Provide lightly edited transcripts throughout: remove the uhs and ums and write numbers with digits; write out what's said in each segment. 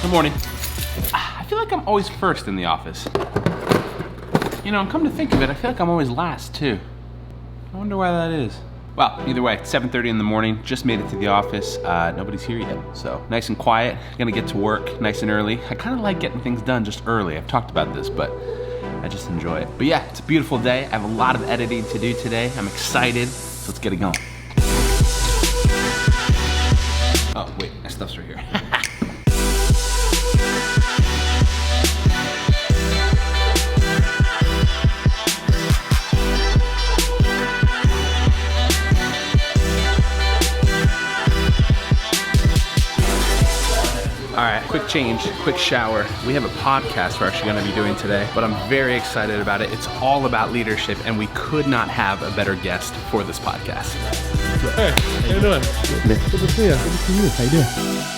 Good morning. I feel like I'm always first in the office. You know, come to think of it, I feel like I'm always last too. I wonder why that is. Well, either way, it's 7:30 in the morning, just made it to the office. Nobody's here yet, so nice and quiet. Gonna get to work nice and early. I kind of like getting things done just early. I've talked about this, but I just enjoy it. But yeah, it's a beautiful day. I have a lot of editing to do today. I'm excited, so let's get it going. Oh, wait, my stuff's right here. All right, quick change, quick shower. We have a podcast we're actually gonna be doing today, but I'm very excited about it. It's all about leadership, and we could not have a better guest for this podcast. Hey, how you doing? Good to see you. Good to see you. How you doing?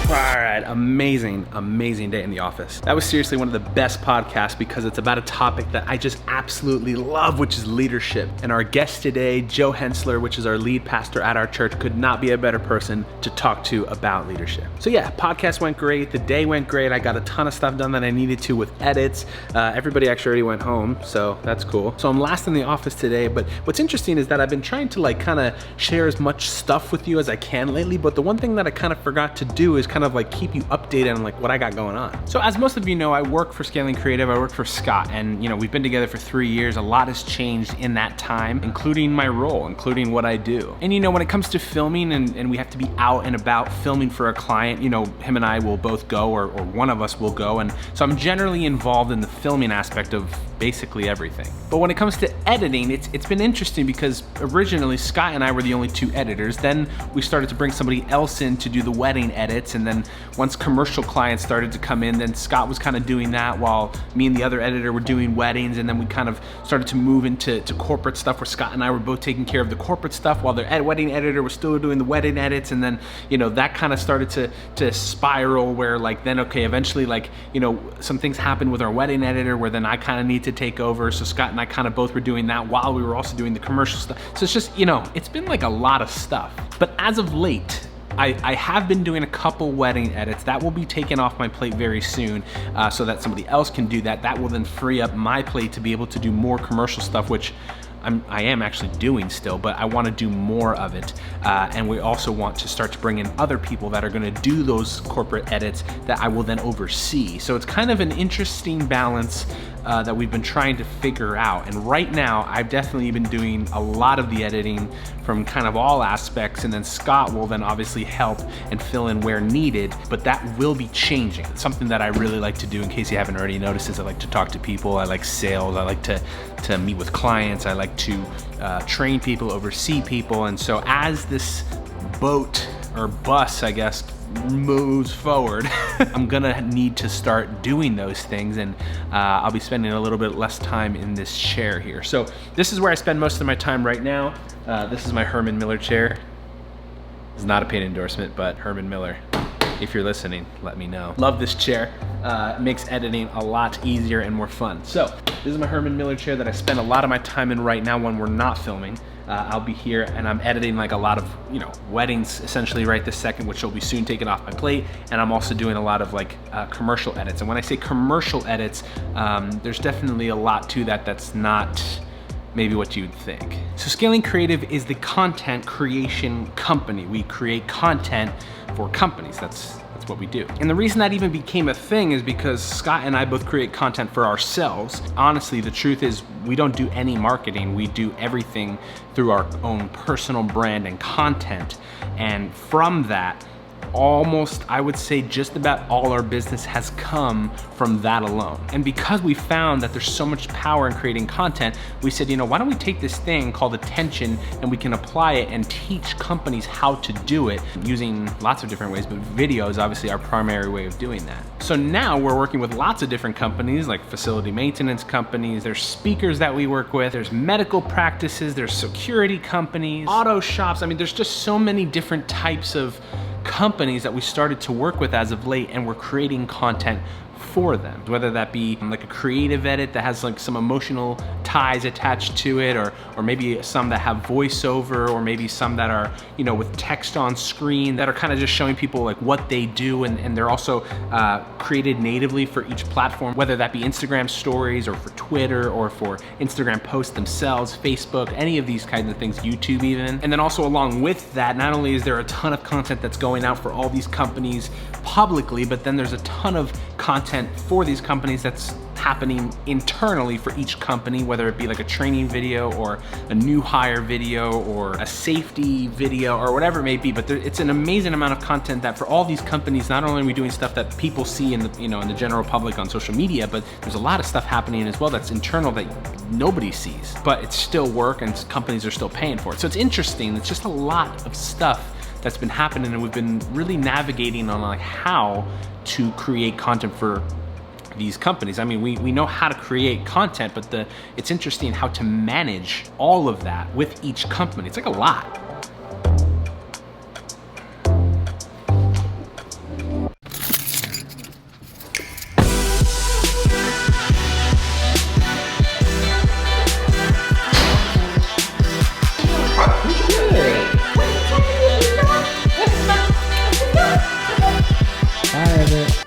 All right, amazing day in the office. That was seriously one of the best podcasts because it's about a topic that I just absolutely love, which is leadership. And our guest today, Joe Hensler, which is our lead pastor at our church, could not be a better person to talk to about leadership. So yeah, podcast went great, the day went great. I got a ton of stuff done that I needed to with edits. Everybody actually already went home, so that's cool. So I'm last in the office today, but what's interesting is that I've been trying to like kind of share as much stuff with you as I can lately, but the one thing that I kind of forgot to do is kind of like keep you updated on like what I got going on. So as most of you know, I work for Scaling Creative. I work for Scott, and you know, we've been together for 3 years. A lot has changed in that time, including my role, including what I do. And you know, when it comes to filming and we have to be out and about filming for a client, you know, him and I will both go, or one of us will go. And so I'm generally involved in the filming aspect of basically everything. But when it comes to editing, it's been interesting because originally Scott and I were the only two editors. Then we started to bring somebody else in to do the wedding edits, and then once commercial clients started to come in, then Scott was kind of doing that while me and the other editor were doing weddings, and then we kind of started to move into corporate stuff where Scott and I were both taking care of the corporate stuff while the wedding editor was still doing the wedding edits. And then, you know, that kind of started to spiral where like then, okay, eventually like, you know, some things happened with our wedding editor where then I kind of need to take over. So Scott and I kind of both were doing that while we were also doing the commercial stuff. So it's just, you know, it's been like a lot of stuff. But as of late, I have been doing a couple wedding edits that will be taken off my plate very soon, so that somebody else can do that. That will then free up my plate to be able to do more commercial stuff, which I am actually doing still, but I want to do more of it. And we also want to start to bring in other people that are going to do those corporate edits that I will then oversee. So it's kind of an interesting balance that we've been trying to figure out. And right now, I've definitely been doing a lot of the editing from kind of all aspects, and then Scott will then obviously help and fill in where needed, but that will be changing. It's something that I really like to do, in case you haven't already noticed, is I like to talk to people, I like sales, I like to meet with clients, I like to train people, oversee people. And so as this boat or bus, I guess, moves forward, I'm gonna need to start doing those things, and I'll be spending a little bit less time in this chair here. So this is where I spend most of my time right now. This is my Herman Miller chair. It's not a paid endorsement, but Herman Miller, if you're listening, let me know. Love this chair. It makes editing a lot easier and more fun. So this is my Herman Miller chair that I spend a lot of my time in right now when we're not filming. I'll be here and I'm editing like a lot of, you know, weddings essentially right this second, which will be soon taken off my plate. And I'm also doing a lot of like commercial edits. And when I say commercial edits, there's definitely a lot to that that's not maybe what you'd think. So Scaling Creative is the content creation company. We create content for companies. That's what we do. And the reason that even became a thing is because Scott and I both create content for ourselves. Honestly, the truth is we don't do any marketing. We do everything through our own personal brand and content. And from that, almost, I would say just about all our business has come from that alone. And because we found that there's so much power in creating content, we said, you know, why don't we take this thing called attention and we can apply it and teach companies how to do it using lots of different ways, but video is obviously our primary way of doing that. So now we're working with lots of different companies, like facility maintenance companies, there's speakers that we work with, there's medical practices, there's security companies, auto shops. I mean, there's just so many different types of companies that we started to work with as of late, and we're creating content for them, whether that be like a creative edit that has like some emotional ties attached to it, or maybe some that have voiceover, or maybe some that are, you know, with text on screen that are kind of just showing people like what they do, and they're also created natively for each platform, whether that be Instagram stories or for Twitter or for Instagram posts themselves, Facebook, any of these kinds of things, YouTube even. And then also along with that, not only is there a ton of content that's going out for all these companies publicly, but then there's a ton of content for these companies that's happening internally for each company, whether it be like a training video or a new hire video or a safety video or whatever it may be. But it's an amazing amount of content that for all these companies, not only are we doing stuff that people see in the, you know, in the general public on social media, but there's a lot of stuff happening as well that's internal that nobody sees, but it's still work and companies are still paying for it. So it's interesting. It's just a lot of stuff that's been happening, and we've been really navigating on like how to create content for these companies. I mean, we know how to create content, but it's interesting how to manage all of that with each company. It's like a lot.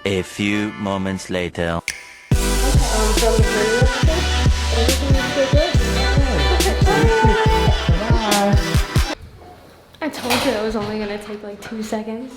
A few moments later. I told you it was only gonna take like 2 seconds.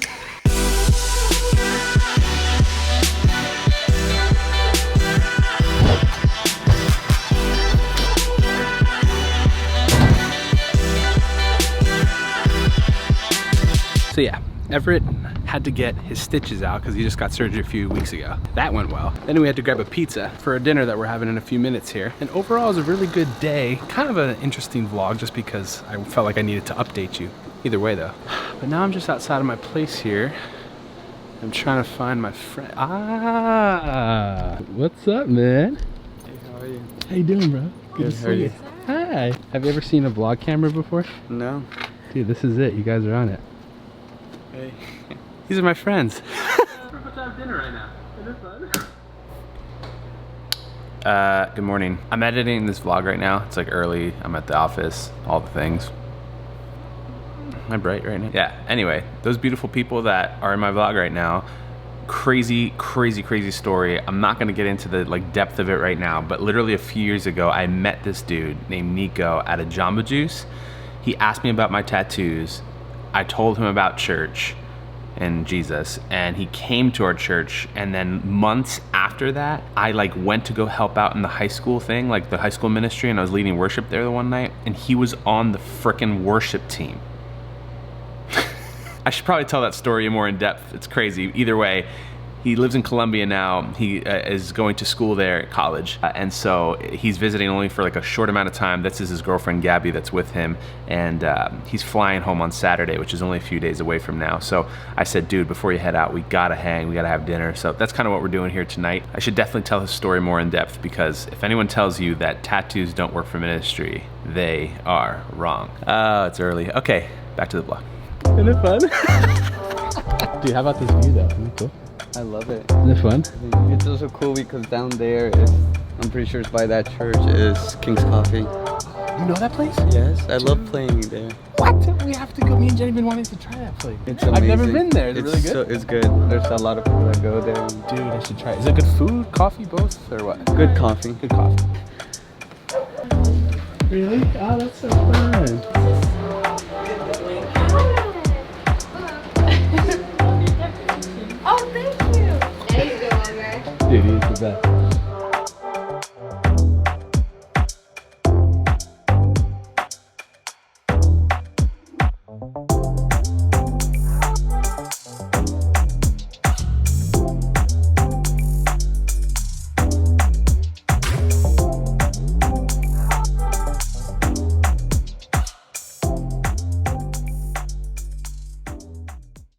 So yeah, Everett had to get his stitches out because he just got surgery a few weeks ago. That went well. Then we had to grab a pizza for a dinner that we're having in a few minutes here. And overall, it was a really good day. Kind of an interesting vlog just because I felt like I needed to update you. Either way though. But now I'm just outside of my place here. I'm trying to find my friend. Ah, what's up, man? Hey, how are you? How you doing, bro? Good, how are you? Hi. Have you ever seen a vlog camera before? No. Dude, this is it. You guys are on it. Hey. These are my friends. We're about to have dinner right now. Is it fun? Good morning. I'm editing this vlog right now. It's like early. I'm at the office. All the things. Am I bright right now? Yeah. Anyway, those beautiful people that are in my vlog right now. Crazy, crazy, crazy story. I'm not gonna get into the like depth of it right now, but literally a few years ago, I met this dude named Nico at a Jamba Juice. He asked me about my tattoos. I told him about church and Jesus, and he came to our church, and then months after that, I like went to go help out in the high school thing, like the high school ministry, and I was leading worship there the one night, and he was on the frickin' worship team. I should probably tell that story more in depth. It's crazy. Either way, he lives in Colombia now. He is going to school there at college. And so he's visiting only for like a short amount of time. This is his girlfriend, Gabby, that's with him. And he's flying home on Saturday, which is only a few days away from now. So I said, dude, before you head out, we gotta hang, we gotta have dinner. So that's kind of what we're doing here tonight. I should definitely tell his story more in depth, because if anyone tells you that tattoos don't work for ministry, they are wrong. Oh, it's early. Okay, back to the vlog. Isn't it fun? Dude, how about this view though? Isn't it cool? I love it. Isn't it fun? It's also cool because down there is, I'm pretty sure it's by that church, is King's Coffee. You know that place? Yes, I love playing there. What? We have to go. Me and Jenny have been wanting to try that place. It's I've never amazing. been there. Is it really good? So, it's good. There's a lot of people that go there. Dude, I should try it. Is it good food, coffee, both, or what? Good coffee. Good coffee. Really? Oh, that's so fun. Oh, thank you. There you go, guys. Dude, he's the best.